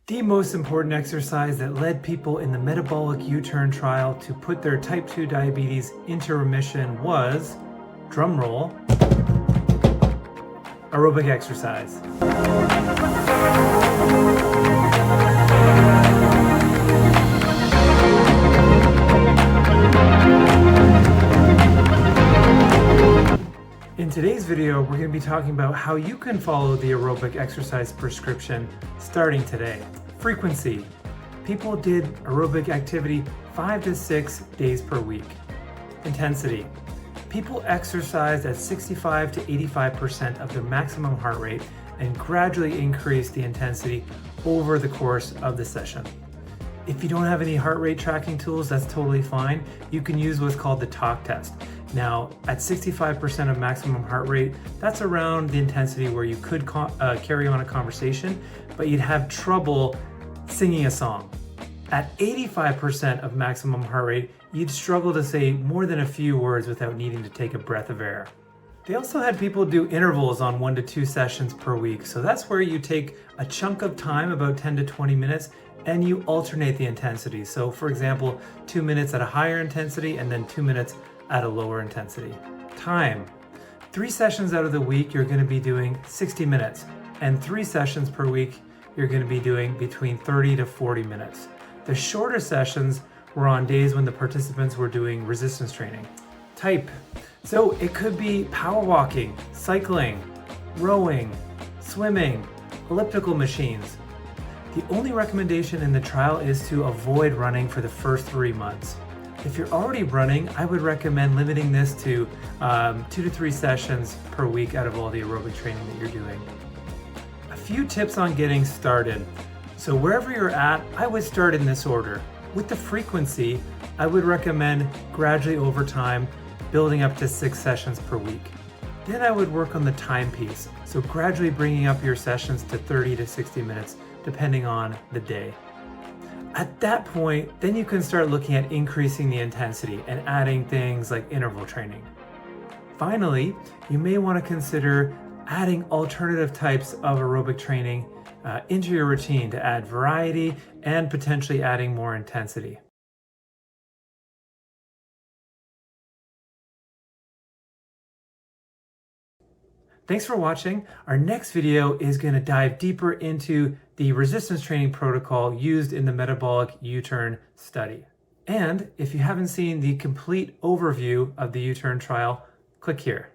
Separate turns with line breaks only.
The most important exercise that led people in the metabolic U-turn trial to put their type 2 diabetes into remission was, drumroll, aerobic exercise. In today's video, we're going to be talking about how you can follow the aerobic exercise prescription starting today. Frequency. People did aerobic activity 5 to 6 days per week. Intensity. People exercised at 65 to 85% of their maximum heart rate and gradually increased the intensity over the course of the session. If you don't have any heart rate tracking tools, that's totally fine. You can use what's called the talk test. Now, at 65% of maximum heart rate, that's around the intensity where you could carry on a conversation, but you'd have trouble singing a song. At 85% of maximum heart rate, you'd struggle to say more than a few words without needing to take a breath of air. They also had people do intervals on 1 to 2 sessions per week. So that's where you take a chunk of time, about 10 to 20 minutes, and you alternate the intensity. So for example, 2 minutes at a higher intensity and then 2 minutes at a lower intensity. Time. 3 sessions out of the week, you're going to be doing 60 minutes, and 3 sessions per week, you're going to be doing between 30 to 40 minutes. The shorter sessions were on days when the participants were doing resistance training. Type. So it could be power walking, cycling, rowing, swimming, elliptical machines. The only recommendation in the trial is to avoid running for the first 3 months. If you're already running, I would recommend limiting this to 2 to 3 sessions per week out of all the aerobic training that you're doing. A few tips on getting started. So wherever you're at, I would start in this order. With the frequency, I would recommend gradually over time, building up to 6 sessions per week. Then I would work on the time piece. So gradually bringing up your sessions to 30 to 60 minutes, depending on the day. At that point, then you can start looking at increasing the intensity and adding things like interval training. Finally, you may want to consider adding alternative types of aerobic training into your routine to add variety and potentially adding more intensity. Thanks for watching. Our next video is going to dive deeper into the resistance training protocol used in the metabolic U-turn study. And if you haven't seen the complete overview of the U-turn trial, click here.